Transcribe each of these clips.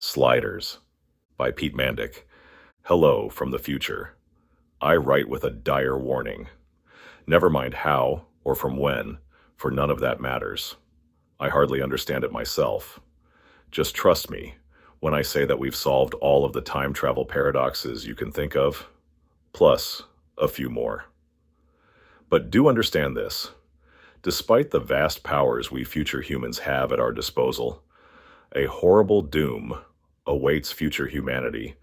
Sliders by Pete Mandik. Hello from the future. I write with a dire warning. Never mind how or from when, for none of that matters. I hardly understand it myself. Just trust me when I say that we've solved all of the time travel paradoxes you can think of, plus a few more. But do understand this. Despite the vast powers we future humans have at our disposal, a horrible doom awaits future humanity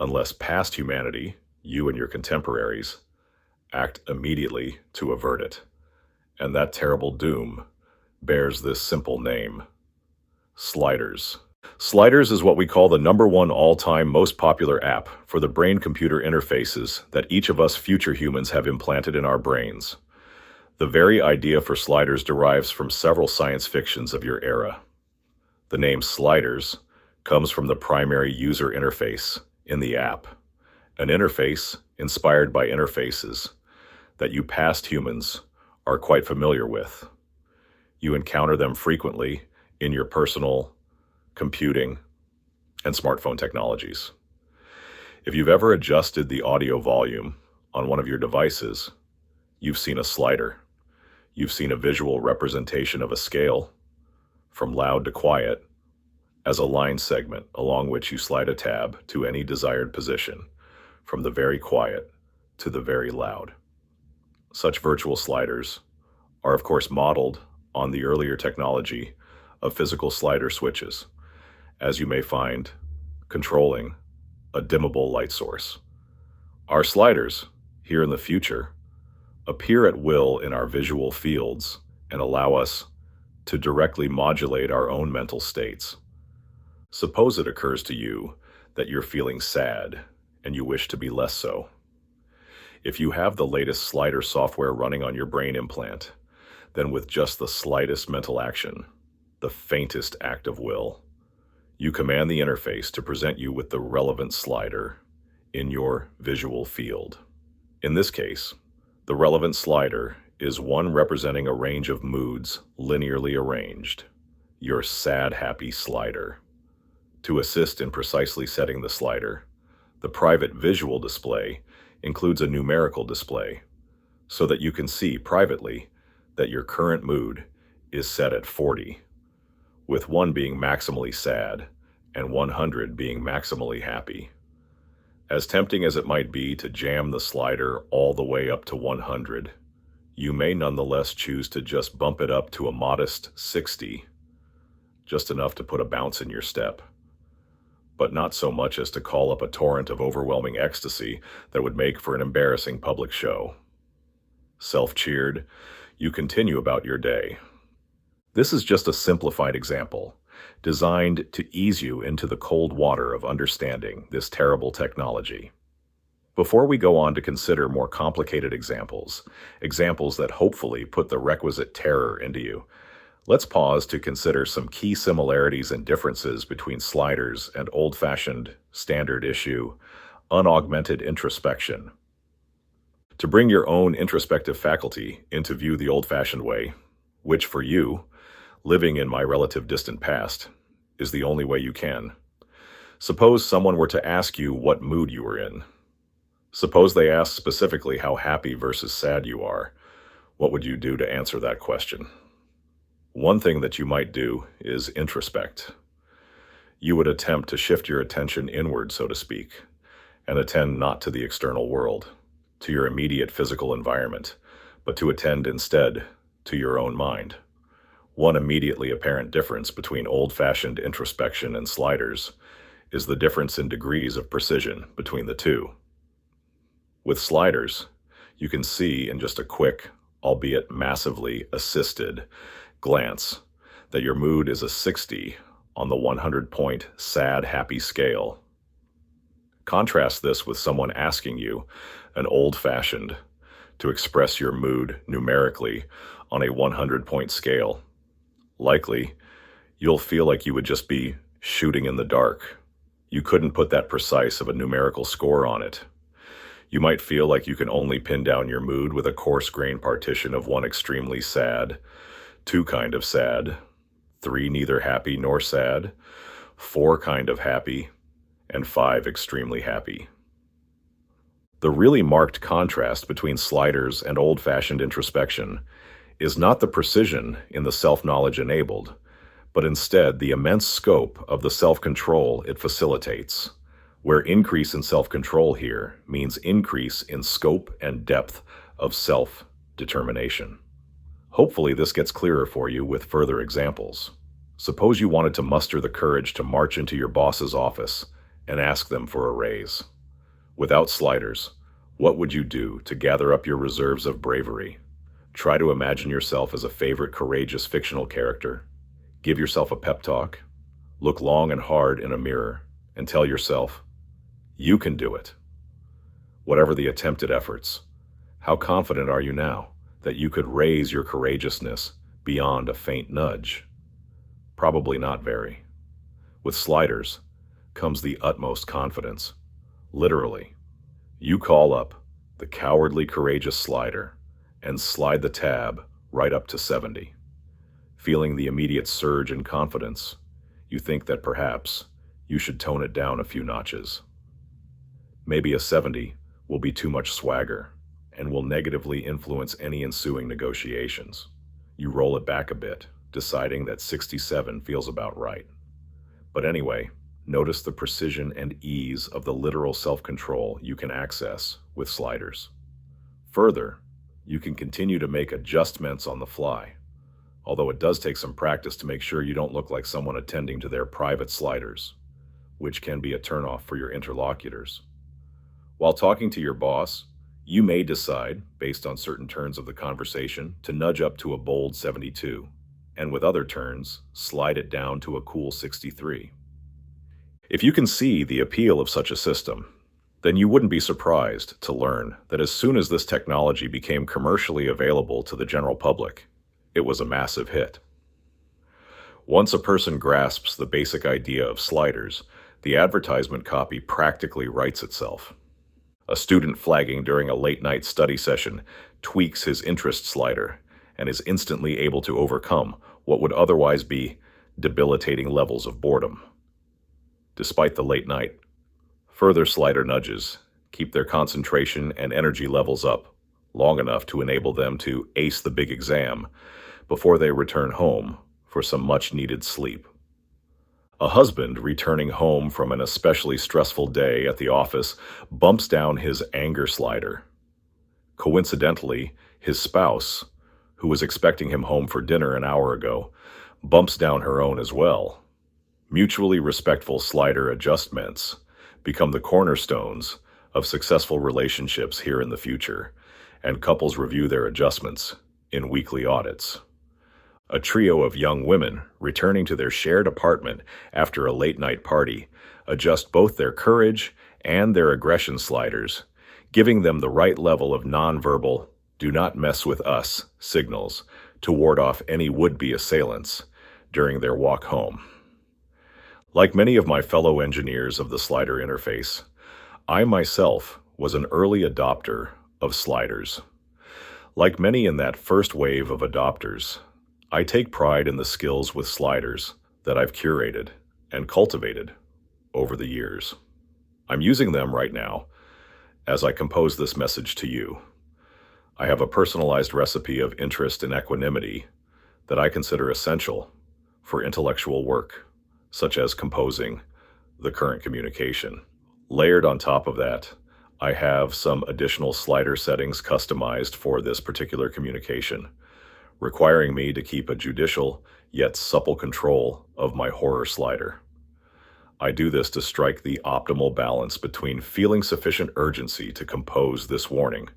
unless past humanity, you and your contemporaries, act immediately to avert it. And that terrible doom bears this simple name: Sliders. Sliders is what we call the #1 all-time most popular app for the brain-computer interfaces that each of us future humans have implanted in our brains. The very idea for Sliders derives from several science fictions of your era. The name Sliders comes from the primary user interface in the app, an interface inspired by interfaces that you past humans are quite familiar with. You encounter them frequently in your personal computing and smartphone technologies. If you've ever adjusted the audio volume on one of your devices, you've seen a slider. You've seen a visual representation of a scale from loud to quiet as a line segment along which you slide a tab to any desired position, from the very quiet to the very loud. Such virtual sliders are of course modeled on the earlier technology of physical slider switches, as you may find controlling a dimmable light source. Our sliders, here in the future, appear at will in our visual fields and allow us to directly modulate our own mental states. Suppose it occurs to you that you're feeling sad and you wish to be less so. If you have the latest slider software running on your brain implant, then with just the slightest mental action, the faintest act of will, you command the interface to present you with the relevant slider in your visual field. In this case, the relevant slider is one representing a range of moods linearly arranged, your sad-happy slider. To assist in precisely setting the slider, the private visual display includes a numerical display, so that you can see privately that your current mood is set at 40, with 1 being maximally sad and 100 being maximally happy. As tempting as it might be to jam the slider all the way up to 100, you may nonetheless choose to just bump it up to a modest 60, just enough to put a bounce in your step, but not so much as to call up a torrent of overwhelming ecstasy that would make for an embarrassing public show. Self-cheered, you continue about your day. This is just a simplified example, designed to ease you into the cold water of understanding this terrible technology. Before we go on to consider more complicated examples that hopefully put the requisite terror into you, let's pause to consider some key similarities and differences between sliders and old-fashioned, standard-issue, unaugmented introspection. To bring your own introspective faculty into view the old-fashioned way, which for you, living in my relative distant past, is the only way you can. Suppose someone were to ask you what mood you were in. Suppose they asked specifically how happy versus sad you are. What would you do to answer that question? One thing that you might do is introspect. You would attempt to shift your attention inward, so to speak, and attend not to the external world, to your immediate physical environment, but to attend instead to your own mind. One immediately apparent difference between old-fashioned introspection and sliders is the difference in degrees of precision between the two. With sliders, you can see in just a quick, albeit massively assisted, glance that your mood is a 60 on the 100-point sad-happy scale. Contrast this with someone asking you, an old-fashioned, to express your mood numerically on a 100-point scale. Likely, you'll feel like you would just be shooting in the dark. You couldn't put that precise of a numerical score on it. You might feel like you can only pin down your mood with a coarse-grained partition of 1 extremely sad, 2 kind of sad, 3 neither happy nor sad, 4 kind of happy, and 5 extremely happy. The really marked contrast between sliders and old-fashioned introspection is not the precision in the self-knowledge enabled, but instead the immense scope of the self-control it facilitates, where increase in self-control here means increase in scope and depth of self-determination. Hopefully this gets clearer for you with further examples. Suppose you wanted to muster the courage to march into your boss's office and ask them for a raise. Without sliders, what would you do to gather up your reserves of bravery? Try to imagine yourself as a favorite courageous fictional character. Give yourself a pep talk. Look long and hard in a mirror and tell yourself, you can do it. Whatever the attempted efforts, how confident are you now that you could raise your courageousness beyond a faint nudge? Probably not very. With sliders comes the utmost confidence. Literally, you call up the cowardly courageous slider and slide the tab right up to 70. Feeling the immediate surge in confidence, you think that perhaps you should tone it down a few notches. Maybe a 70 will be too much swagger and will negatively influence any ensuing negotiations. You roll it back a bit, deciding that 67 feels about right. But anyway, notice the precision and ease of the literal self-control you can access with sliders. Further, you can continue to make adjustments on the fly, although it does take some practice to make sure you don't look like someone attending to their private sliders, which can be a turnoff for your interlocutors. While talking to your boss, you may decide, based on certain turns of the conversation, to nudge up to a bold 72, and with other turns, slide it down to a cool 63. If you can see the appeal of such a system, then you wouldn't be surprised to learn that as soon as this technology became commercially available to the general public, it was a massive hit. Once a person grasps the basic idea of sliders, the advertisement copy practically writes itself. A student flagging during a late-night study session tweaks his interest slider and is instantly able to overcome what would otherwise be debilitating levels of boredom. Despite the late night, further slider nudges keep their concentration and energy levels up long enough to enable them to ace the big exam before they return home for some much-needed sleep. A husband returning home from an especially stressful day at the office bumps down his anger slider. Coincidentally, his spouse, who was expecting him home for dinner an hour ago, bumps down her own as well. Mutually respectful slider adjustments become the cornerstones of successful relationships here in the future, and couples review their adjustments in weekly audits. A trio of young women returning to their shared apartment after a late-night party adjust both their courage and their aggression sliders, giving them the right level of nonverbal "do not mess with us" signals to ward off any would-be assailants during their walk home. Like many of my fellow engineers of the slider interface, I myself was an early adopter of sliders. Like many in that first wave of adopters, I take pride in the skills with sliders that I've curated and cultivated over the years. I'm using them right now as I compose this message to you. I have a personalized recipe of interest and equanimity that I consider essential for intellectual work, such as composing the current communication. Layered on top of that, I have some additional slider settings customized for this particular communication, requiring me to keep a judicial yet supple control of my horror slider. I do this to strike the optimal balance between feeling sufficient urgency to compose this warning,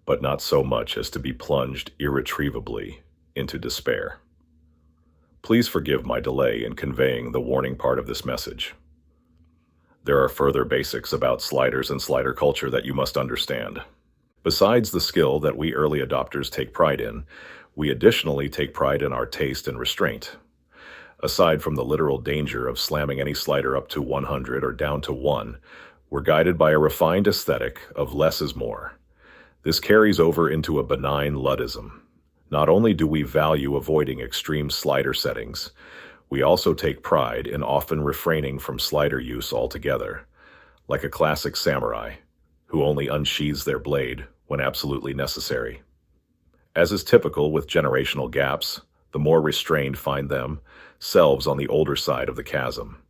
but not so much as to be plunged irretrievably into despair. Please forgive my delay in conveying the warning part of this message. There are further basics about sliders and slider culture that you must understand. Besides the skill that we early adopters take pride in, we additionally take pride in our taste and restraint. Aside from the literal danger of slamming any slider up to 100 or down to 1, we're guided by a refined aesthetic of less is more. This carries over into a benign Luddism. Not only do we value avoiding extreme slider settings, We also take pride in often refraining from slider use altogether, like a classic samurai, who only unsheathes their blade when absolutely necessary. As is typical with generational gaps, the more restrained find themselves on the older side of the chasm.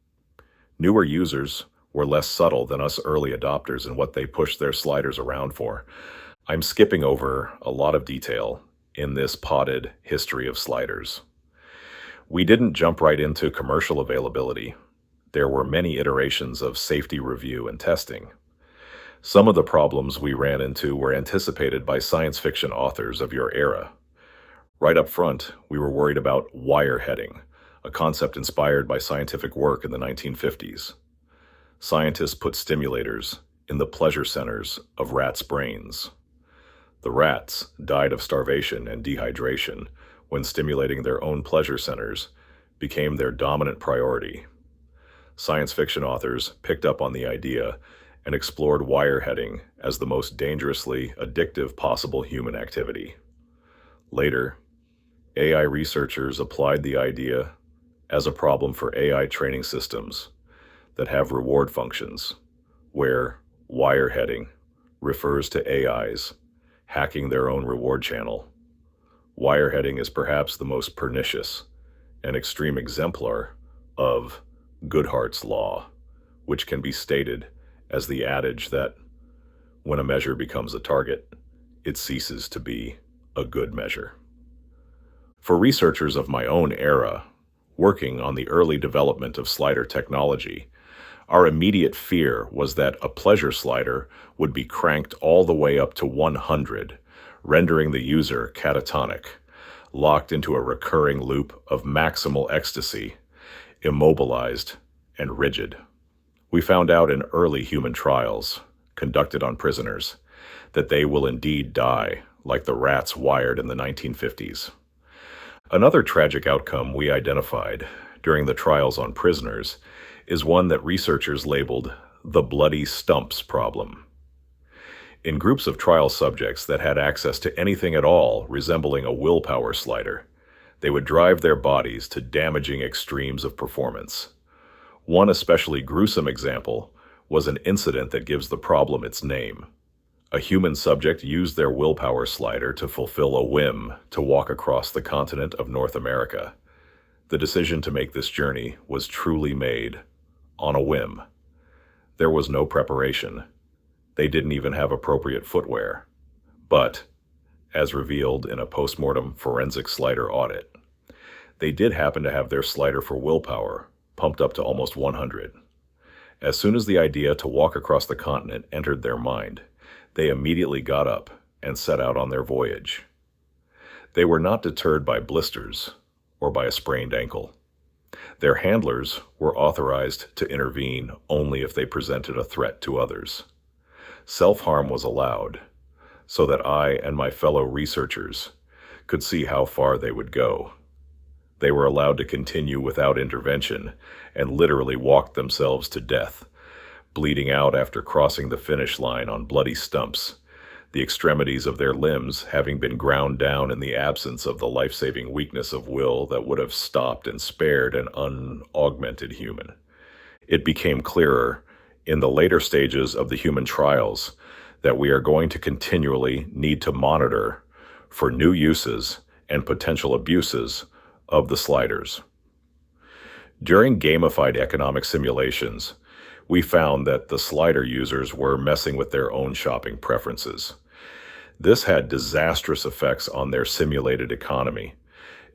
Newer users were less subtle than us early adopters in what they pushed their sliders around for. I'm skipping over a lot of detail in this potted history of sliders. We didn't jump right into commercial availability. There were many iterations of safety review and testing. Some of the problems we ran into were anticipated by science fiction authors of your era. Right up front, we were worried about wireheading, a concept inspired by scientific work in the 1950s. Scientists put stimulators in the pleasure centers of rats' brains. The rats died of starvation and dehydration when stimulating their own pleasure centers became their dominant priority. Science fiction authors picked up on the idea and explored wireheading as the most dangerously addictive possible human activity. Later, AI researchers applied the idea as a problem for AI training systems that have reward functions, where wireheading refers to AIs hacking their own reward channel. Wireheading is perhaps the most pernicious and extreme exemplar of Goodhart's law, which can be stated as the adage that when a measure becomes a target, it ceases to be a good measure. For researchers of my own era, working on the early development of slider technology, our immediate fear was that a pleasure slider would be cranked all the way up to 100, rendering the user catatonic, locked into a recurring loop of maximal ecstasy, immobilized and rigid. We found out in early human trials, conducted on prisoners, that they will indeed die like the rats wired in the 1950s. Another tragic outcome we identified during the trials on prisoners is one that researchers labeled the bloody stumps problem. In groups of trial subjects that had access to anything at all resembling a willpower slider, they would drive their bodies to damaging extremes of performance. One especially gruesome example was an incident that gives the problem its name. A human subject used their willpower slider to fulfill a whim to walk across the continent of North America. The decision to make this journey was truly made on a whim. There was no preparation. They didn't even have appropriate footwear. But, as revealed in a post-mortem forensic slider audit, they did happen to have their slider for willpower pumped up to almost 100. As soon as the idea to walk across the continent entered their mind, they immediately got up and set out on their voyage. They were not deterred by blisters or by a sprained ankle. Their handlers were authorized to intervene only if they presented a threat to others. Self-harm was allowed, so that I and my fellow researchers could see how far they would go. They were allowed to continue without intervention and literally walked themselves to death, bleeding out after crossing the finish line on bloody stumps, the extremities of their limbs having been ground down in the absence of the life-saving weakness of will that would have stopped and spared an unaugmented human. It became clearer in the later stages of the human trials that we are going to continually need to monitor for new uses and potential abuses of the sliders. During gamified economic simulations, we found that the slider users were messing with their own shopping preferences. This had disastrous effects on their simulated economy,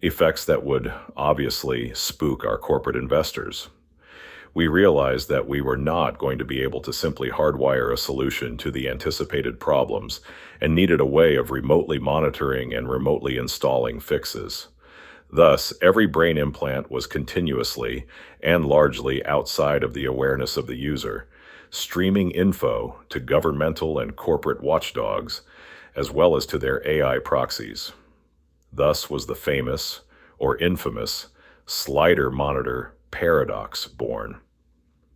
effects that would obviously spook our corporate investors. We realized that we were not going to be able to simply hardwire a solution to the anticipated problems and needed a way of remotely monitoring and remotely installing fixes. Thus, every brain implant was continuously and largely outside of the awareness of the user, streaming info to governmental and corporate watchdogs, as well as to their AI proxies. Thus was the famous, or infamous, slider monitor paradox born.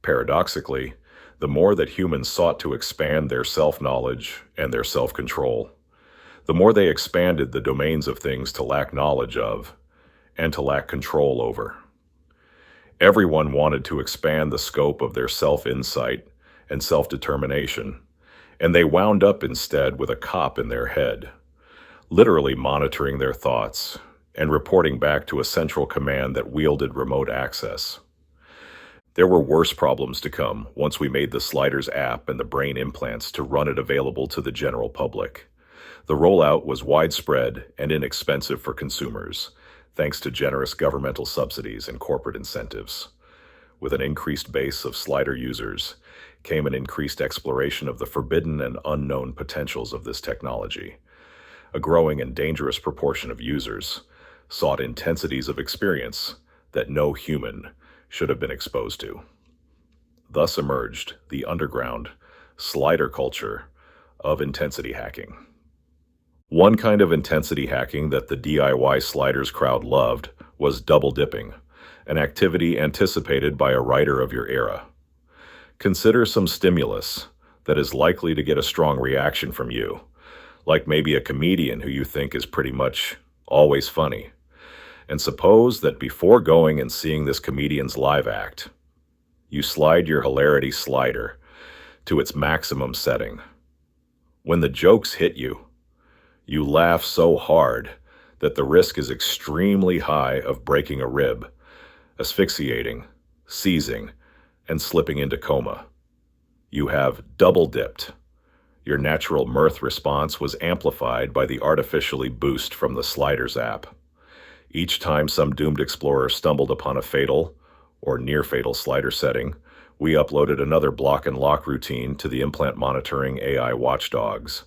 Paradoxically, the more that humans sought to expand their self-knowledge and their self-control, the more they expanded the domains of things to lack knowledge of and to lack control over. Everyone wanted to expand the scope of their self-insight and self-determination, and they wound up instead with a cop in their head, literally monitoring their thoughts and reporting back to a central command that wielded remote access. There were worse problems to come once we made the Sliders app and the brain implants to run it available to the general public. The rollout was widespread and inexpensive for consumers, thanks to generous governmental subsidies and corporate incentives. With an increased base of Slider users came an increased exploration of the forbidden and unknown potentials of this technology. A growing and dangerous proportion of users sought intensities of experience that no human should have been exposed to. Thus emerged the underground slider culture of intensity hacking. One kind of intensity hacking that the DIY sliders crowd loved was double dipping, an activity anticipated by a writer of your era. Consider some stimulus that is likely to get a strong reaction from you, like maybe a comedian who you think is pretty much always funny. And suppose that before going and seeing this comedian's live act, you slide your hilarity slider to its maximum setting. When the jokes hit you, you laugh so hard that the risk is extremely high of breaking a rib, asphyxiating, seizing, and slipping into coma. You have double dipped. Your natural mirth response was amplified by the artificially boost from the Sliders app. Each time some doomed explorer stumbled upon a fatal or near-fatal slider setting, we uploaded another block and lock routine to the implant monitoring AI watchdogs.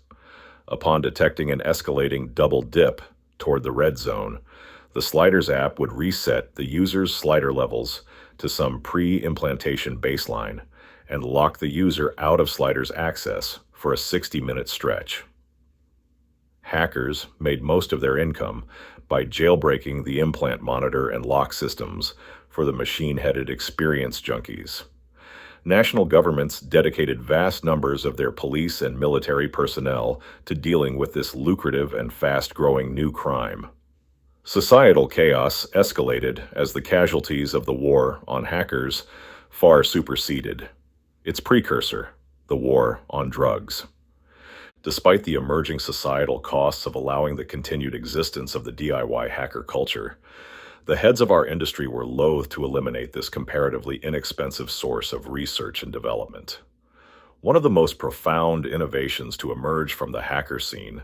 Upon detecting an escalating double dip toward the red zone, the Sliders app would reset the user's slider levels to some pre-implantation baseline and lock the user out of Sliders access for a 60-minute stretch. Hackers made most of their income by jailbreaking the implant monitor and lock systems for the machine-headed experience junkies. National governments dedicated vast numbers of their police and military personnel to dealing with this lucrative and fast-growing new crime. Societal chaos escalated as the casualties of the war on hackers far superseded its precursor, the war on drugs. Despite the emerging societal costs of allowing the continued existence of the DIY hacker culture, the heads of our industry were loath to eliminate this comparatively inexpensive source of research and development. One of the most profound innovations to emerge from the hacker scene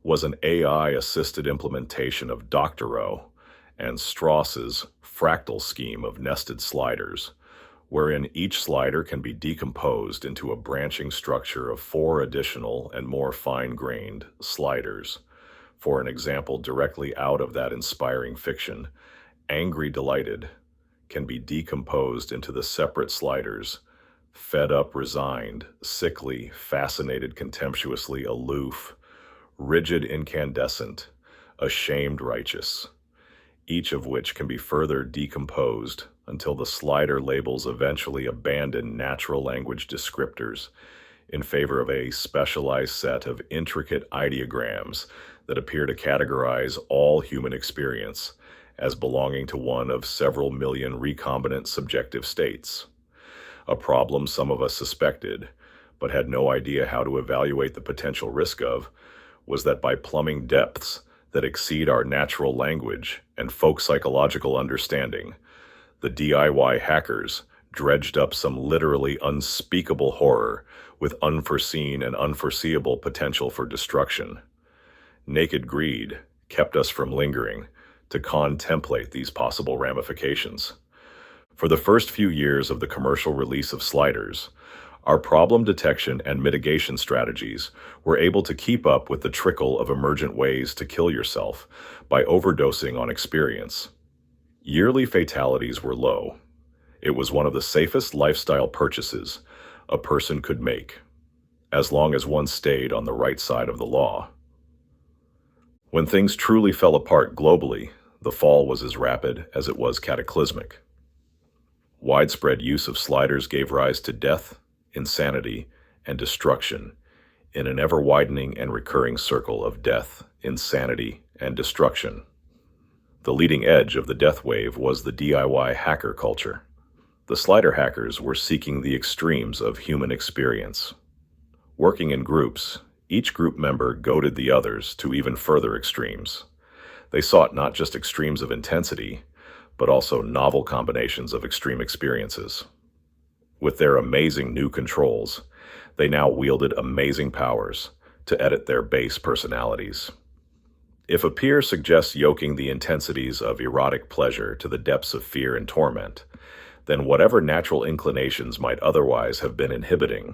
was an AI-assisted implementation of Doctorow and Strauss's fractal scheme of nested sliders, wherein each slider can be decomposed into a branching structure of 4 additional and more fine-grained sliders. For an example directly out of that inspiring fiction, Angry Delighted can be decomposed into the separate sliders, Fed Up Resigned, Sickly, Fascinated Contemptuously Aloof, Rigid Incandescent, Ashamed Righteous, each of which can be further decomposed until the slider labels eventually abandon natural language descriptors in favor of a specialized set of intricate ideograms that appear to categorize all human experience as belonging to one of several million recombinant subjective states. A problem some of us suspected, but had no idea how to evaluate the potential risk of, was that by plumbing depths that exceed our natural language and folk psychological understanding, the DIY hackers dredged up some literally unspeakable horror with unforeseen and unforeseeable potential for destruction. Naked greed kept us from lingering to contemplate these possible ramifications. For the first few years of the commercial release of sliders, our problem detection and mitigation strategies were able to keep up with the trickle of emergent ways to kill yourself by overdosing on experience. Yearly fatalities were low. It was one of the safest lifestyle purchases a person could make, as long as one stayed on the right side of the law. When things truly fell apart globally, the fall was as rapid as it was cataclysmic. Widespread use of sliders gave rise to death, insanity, and destruction in an ever-widening and recurring circle of death, insanity, and destruction. The leading edge of the death wave was the DIY hacker culture. The slider hackers were seeking the extremes of human experience. Working in groups, each group member goaded the others to even further extremes. They sought not just extremes of intensity, but also novel combinations of extreme experiences. With their amazing new controls, they now wielded amazing powers to edit their base personalities. If a peer suggests yoking the intensities of erotic pleasure to the depths of fear and torment, then whatever natural inclinations might otherwise have been inhibiting,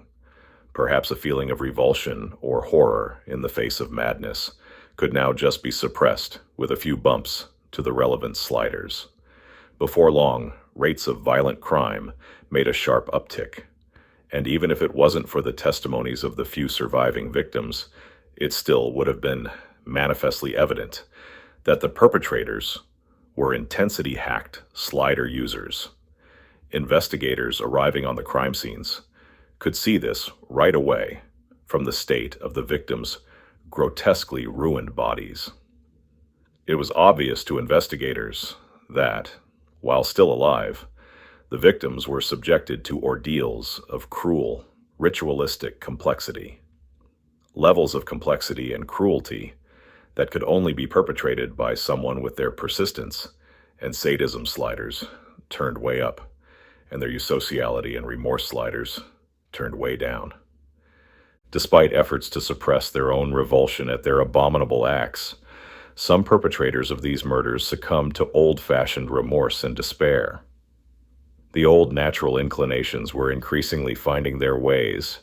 perhaps a feeling of revulsion or horror in the face of madness, could now just be suppressed with a few bumps to the relevant sliders. Before long, rates of violent crime made a sharp uptick, and even if it wasn't for the testimonies of the few surviving victims, it still would have been manifestly evident that the perpetrators were intensity-hacked slider users. Investigators arriving on the crime scenes could see this right away from the state of the victims' grotesquely ruined bodies. It was obvious to investigators that, while still alive, the victims were subjected to ordeals of cruel, ritualistic complexity. Levels of complexity and cruelty that could only be perpetrated by someone with their persistence and sadism sliders turned way up, and their eusociality and remorse sliders turned way down. Despite efforts to suppress their own revulsion at their abominable acts, some perpetrators of these murders succumbed to old-fashioned remorse and despair. The old natural inclinations were increasingly finding their ways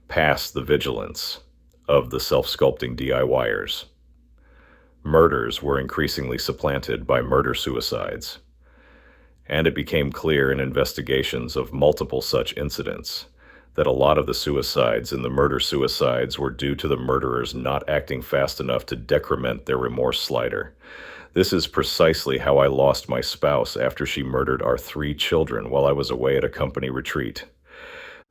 past the vigilance of the self-sculpting DIYers. Murders were increasingly supplanted by murder-suicides, and it became clear in investigations of multiple such incidents that a lot of the suicides and the murder-suicides were due to the murderers not acting fast enough to decrement their remorse slider. This is precisely how I lost my spouse after she murdered our 3 children while I was away at a company retreat.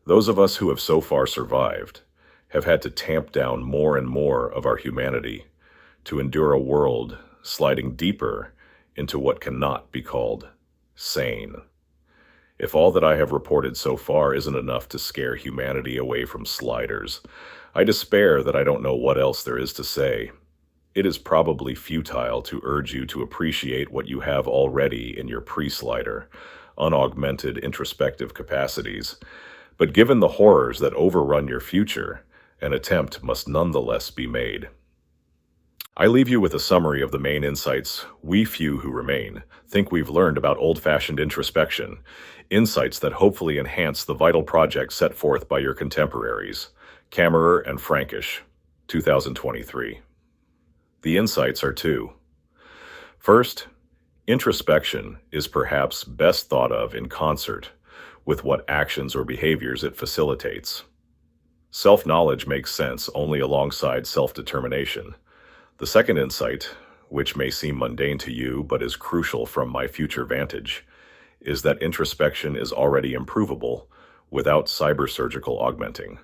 Those of us who have so far survived have had to tamp down more and more of our humanity to endure a world sliding deeper into what cannot be called sane. If all that I have reported so far isn't enough to scare humanity away from sliders, I despair that I don't know what else there is to say. It is probably futile to urge you to appreciate what you have already in your pre-slider, unaugmented introspective capacities, but given the horrors that overrun your future, an attempt must nonetheless be made. I leave you with a summary of the main insights we few who remain think we've learned about old-fashioned introspection, insights that hopefully enhance the vital project set forth by your contemporaries, Kammerer and Frankish, 2023. The insights are 2. First, introspection is perhaps best thought of in concert with what actions or behaviors it facilitates. Self-knowledge makes sense only alongside self-determination. The second insight, which may seem mundane to you but is crucial from my future vantage, is that introspection is already improvable without cybersurgical augmenting.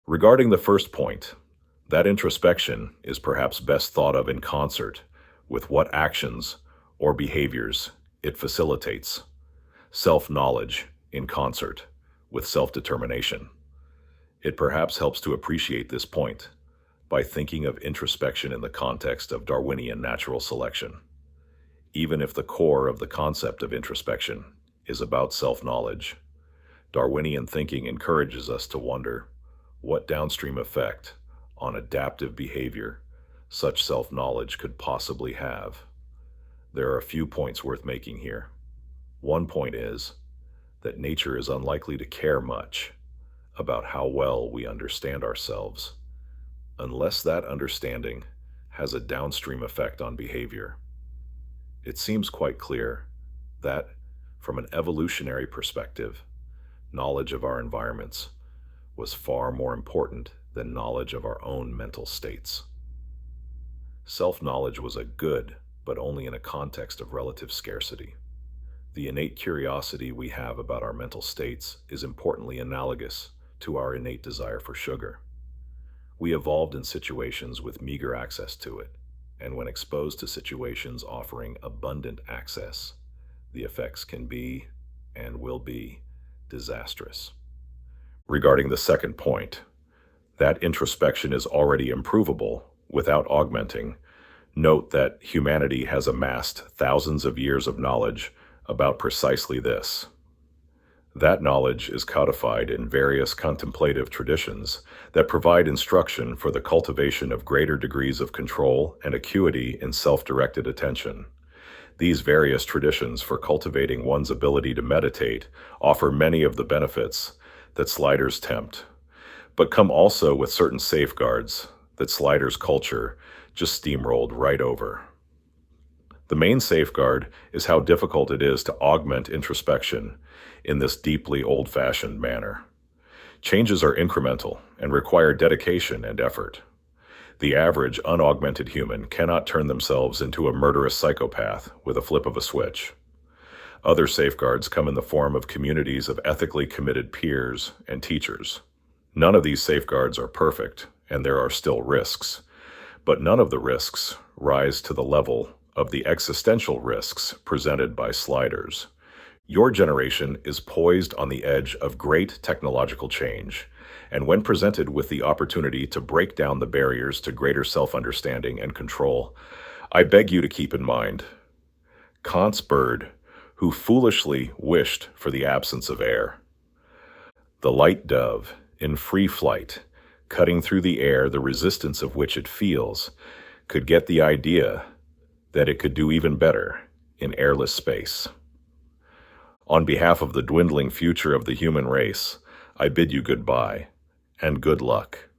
Regarding the first point, that introspection is perhaps best thought of in concert with what actions or behaviors it facilitates. Self-knowledge in concert with self-determination. It perhaps helps to appreciate this point by thinking of introspection in the context of Darwinian natural selection. Even if the core of the concept of introspection is about self-knowledge, Darwinian thinking encourages us to wonder what downstream effect on adaptive behavior such self-knowledge could possibly have. There are a few points worth making here. One point is that nature is unlikely to care much about how well we understand ourselves, unless that understanding has a downstream effect on behavior. It seems quite clear that, from an evolutionary perspective, knowledge of our environments was far more important than knowledge of our own mental states. Self-knowledge was a good, but only in a context of relative scarcity. The innate curiosity we have about our mental states is importantly analogous to our innate desire for sugar. We evolved in situations with meager access to it, and when exposed to situations offering abundant access, the effects can be, and will be, disastrous. Regarding the second point, that introspection is already improvable without augmenting, note that humanity has amassed thousands of years of knowledge about precisely this. That knowledge is codified in various contemplative traditions that provide instruction for the cultivation of greater degrees of control and acuity in self-directed attention. These various traditions for cultivating one's ability to meditate offer many of the benefits that sliders tempt, but come also with certain safeguards that sliders' culture just steamrolled right over. The main safeguard is how difficult it is to augment introspection in this deeply old-fashioned manner. Changes are incremental and require dedication and effort. The average unaugmented human cannot turn themselves into a murderous psychopath with a flip of a switch. Other safeguards come in the form of communities of ethically committed peers and teachers. None of these safeguards are perfect, and there are still risks, but none of the risks rise to the level of the existential risks presented by sliders. Your generation is poised on the edge of great technological change, and when presented with the opportunity to break down the barriers to greater self-understanding and control, I beg you to keep in mind Kant's bird, who foolishly wished for the absence of air. The light dove, in free flight, cutting through the air the resistance of which it feels, could get the idea that it could do even better in airless space. On behalf of the dwindling future of the human race, I bid you goodbye and good luck.